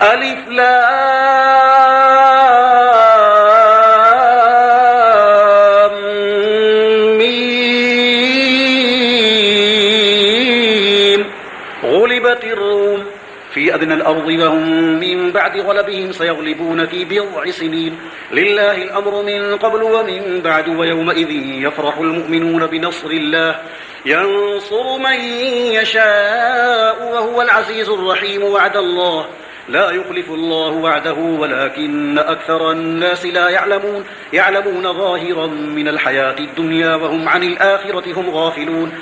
ألف لام ميم. غلبت الروم في أدنى الأرض وهم من بعد غلبهم سيغلبون في بضع سنين. لله الأمر من قبل ومن بعد ويومئذ يفرح المؤمنون بنصر الله ينصر من يشاء وهو العزيز الرحيم. وعد الله لا يخلف الله وعده ولكن أكثر الناس لا يعلمون ظاهرا من الحياة الدنيا وهم عن الآخرة هم غافلون.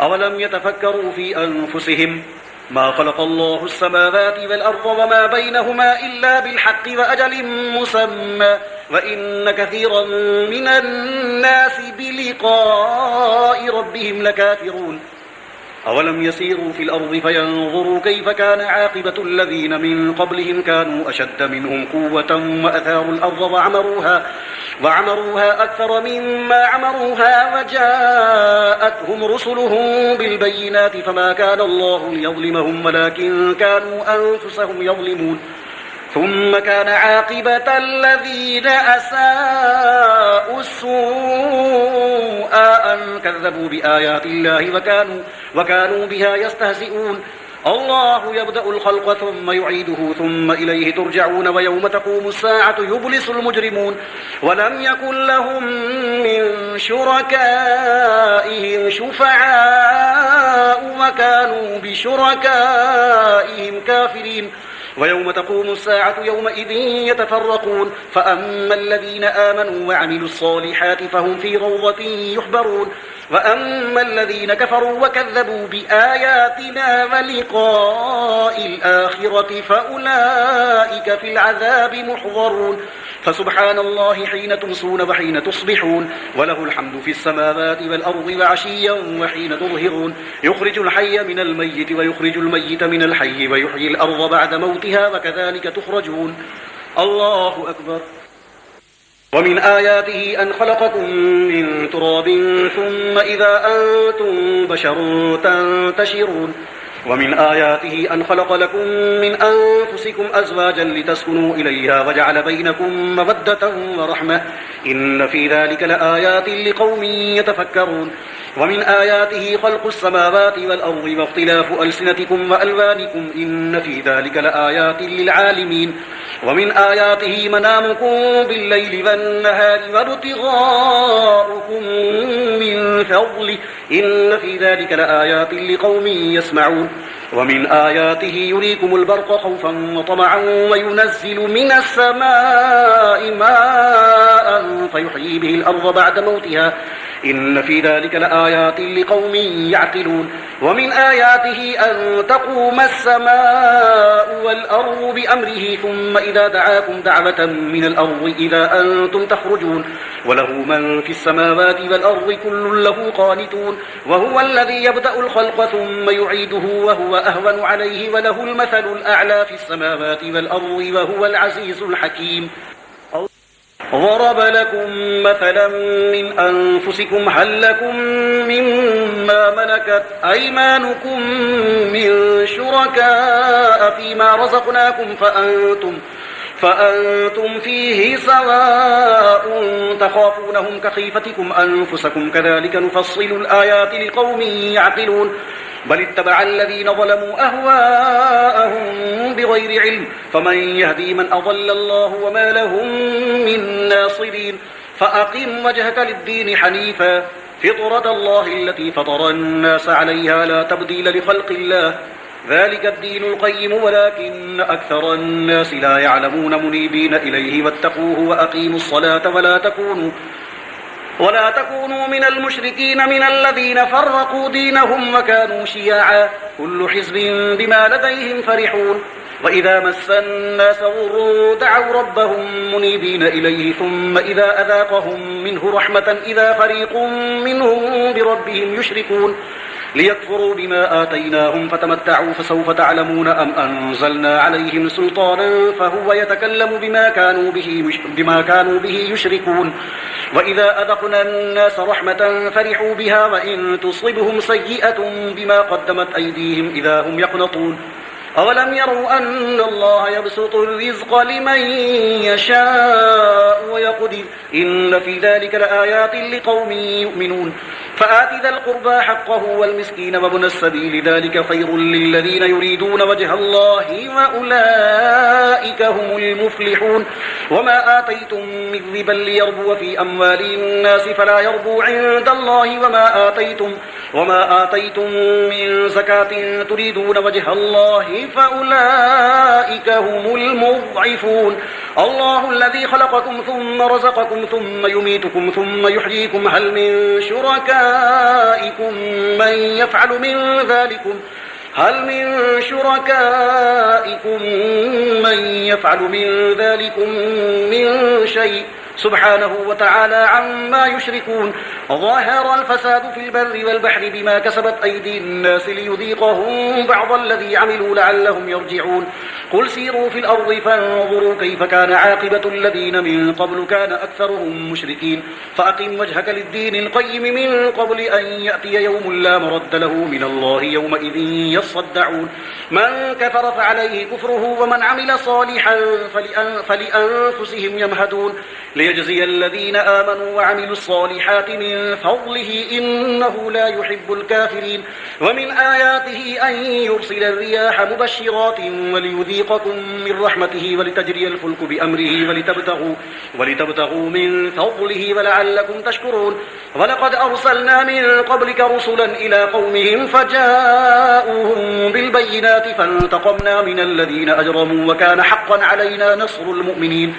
أولم يتفكروا في أنفسهم ما خلق الله السماوات والأرض وما بينهما إلا بالحق وأجل مسمى وإن كثيرا من الناس بلقاء ربهم لكافرون. أولم يسيروا في الأرض فينظروا كيف كان عاقبة الذين من قبلهم كانوا أشد منهم قوة وأثاروا الأرض وعمروها أكثر مما عمروها وجاءتهم رسلهم بالبينات فما كان الله ليظلمهم ولكن كانوا أنفسهم يظلمون. ثم كان عاقبة الذين أساءوا السوء أن كذبوا بآيات الله وكانوا بها يستهزئون. الله يبدأ الخلق ثم يعيده ثم إليه ترجعون ويوم تقوم الساعة يبلس المجرمون ولم يكن لهم من شركائهم شفعاء وكانوا بشركائهم كافرين. ويوم تقوم الساعة يومئذ يتفرقون فأما الذين آمنوا وعملوا الصالحات فهم في روضة يحبرون وأما الذين كفروا وكذبوا بآياتنا ولقاء الآخرة فأولئك في العذاب محضرون. فسبحان الله حين تمسون وحين تصبحون وله الحمد في السماوات والأرض وعشيا وحين تظهرون. يخرج الحي من الميت ويخرج الميت من الحي ويحيي الأرض بعد موتها وكذلك تخرجون. الله أكبر. ومن آياته أن خلقكم من تراب ثم إذا أنتم بشر تنتشرون. ومن آياته أن خلق لكم من أنفسكم أزواجا لتسكنوا إليها وجعل بينكم مودة ورحمة إن في ذلك لآيات لقوم يتفكرون. ومن آياته خلق السماوات والأرض واختلاف ألسنتكم وألوانكم إن في ذلك لآيات للعالمين. ومن آياته منامكم بالليل والنهار وابتغاؤكم من فضله إن في ذلك لآيات لقوم يسمعون. ومن آياته يريكم البرق خوفا وطمعا وينزل من السماء ماء فيحيي به الأرض بعد موتها إن في ذلك لآيات لقوم يعقلون. ومن آياته أن تقوم السماء والأرض بأمره ثم إذا دعاكم دعوة من الأرض إذا أنتم تخرجون. وله من في السماوات والأرض كل له قانتون. وهو الذي يبدأ الخلق ثم يعيده وهو أهون عليه وله المثل الأعلى في السماوات والأرض وهو العزيز الحكيم. ضرب لكم مثلا من أنفسكم هل لكم مما ملكت أيمانكم من شركاء فيما رزقناكم فأنتم فيه سواء تخافونهم كخيفتكم أنفسكم كذلك نفصل الآيات لقوم يعقلون. بل اتبع الذين ظلموا أهواءهم بغير علم فمن يهدي من أضل الله وما لهم من ناصرين. فأقم وجهك للدين حنيفا فطرة الله التي فطر الناس عليها لا تبديل لخلق الله ذلك الدين القيم ولكن أكثر الناس لا يعلمون منيبين إليه واتقوه وأقيموا الصلاة ولا تكونوا من المشركين من الذين فرقوا دينهم وكانوا شيعا كل حزب بما لديهم فرحون. وإذا مس الناس ضر دعوا ربهم منيبين إليه ثم إذا أذاقهم منه رحمة إذا فريق منهم بربهم يشركون ليكفروا بما آتيناهم فتمتعوا فسوف تعلمون أم أنزلنا عليهم سلطانا فهو يتكلم بما كانوا به يشركون. وإذا أذقنا الناس رحمة فرحوا بها وإن تصبهم سيئة بما قدمت أيديهم إذا هم يقنطون. أولم يروا أن الله يبسط الرزق لمن يشاء ويقدر إن في ذلك لآيات لقوم يؤمنون فآت ذا القربى حقه والمسكين وابن السبيل ذلك خير للذين يريدون وجه الله وأولئك هم المفلحون وما آتيتم من ربا ليربو في أموال الناس فلا يربو عند الله وما آتيتم من زكاة تريدون وجه الله فأولئك هم المضعفون الله الذي خلقكم ثم رزقكم ثم يميتكم ثم يحييكم هل من شركائكم من يفعل من ذلكم من شيء سبحانه وتعالى عما يشركون ظاهر الفساد في البر والبحر بما كسبت أيدي الناس ليذيقهم بعض الذي عملوا لعلهم يرجعون قل سيروا في الأرض فانظروا كيف كان عاقبة الذين من قبل كان أكثرهم مشركين فأقم وجهك للدين القيم من قبل أن يأتي يوم لا مرد له من الله يومئذ يصدعون من كفر فعليه كفره ومن عمل صالحا فلأنفسهم يمهدون ليجزي الذين آمنوا وعملوا الصالحات من فضله إنه لا يحب الكافرين ومن آياته أن يرسل الرياح مبشرات وليذيقكم من رحمته ولتجري الفلك بأمره ولتبتغوا من فضله ولعلكم تشكرون ولقد أرسلنا من قبلك رسلا إلى قومهم فجاءوهم بالبينات فانتقمنا من الذين أجرموا وكان حقا علينا نصر المؤمنين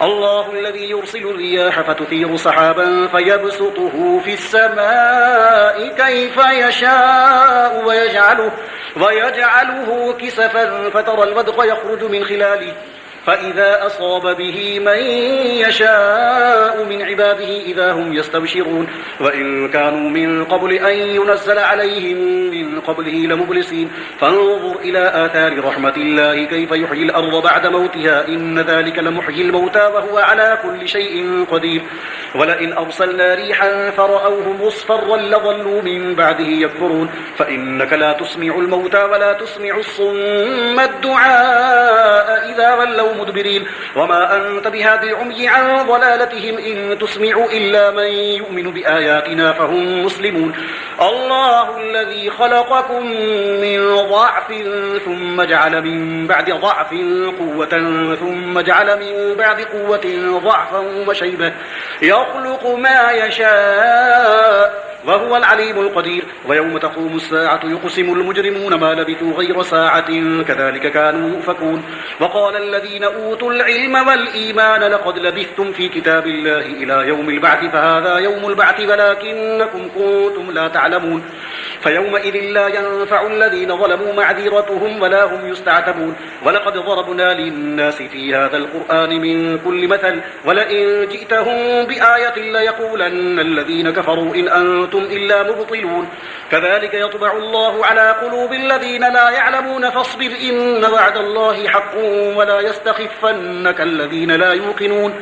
الله الذي يرسل الرياح فتثير سحابا فيبسطه في السماء كيف يشاء ويجعله كسفا فترى الودق يخرج من خلاله فإذا أصاب به من يشاء من عباده إذا هم يستبشرون وإن كانوا من قبل أن ينزل عليهم من قبله لمبلسين فانظر إلى آثار رحمة الله كيف يحيي الأرض بعد موتها إن ذلك لمحيي الموتى وهو على كل شيء قدير ولئن أرسلنا ريحا فرأوه مصفرا لظلوا من بعده يكفرون فإنك لا تسمع الموتى ولا تسمع الصم الدعاء إذا ولوا مدبرين وما أنت بهاد العمي عن ضلالتهم إن تسمع إلا من يؤمن بآياتنا فهم مسلمون الله الذي خلقكم من ضعف ثم جعل من بعد ضعف قوة ثم جعل من بعد قوة ضعفا وشيبة يخلق ما يشاء وهو العليم القدير ويوم تقوم الساعة يقسم المجرمون ما لبثوا غير ساعة كذلك كانوا يؤفكون وقال الذين أوتوا العلم والإيمان لقد لبثتم في كتاب الله إلى يوم البعث فهذا يوم البعث ولكنكم كنتم لا تعلمون فيومئذ لا ينفع الذين ظلموا معذرتهم ولا هم يستعتبون ولقد ضربنا للناس في هذا القرآن من كل مثل ولئن جئتهم بآية ليقولن الذين كفروا إن أنتم إلا مبطلون كذلك يطبع الله على قلوب الذين لا يعلمون فاصبر إن وعد الله حق ولا يستخفنك الذين لا يوقنون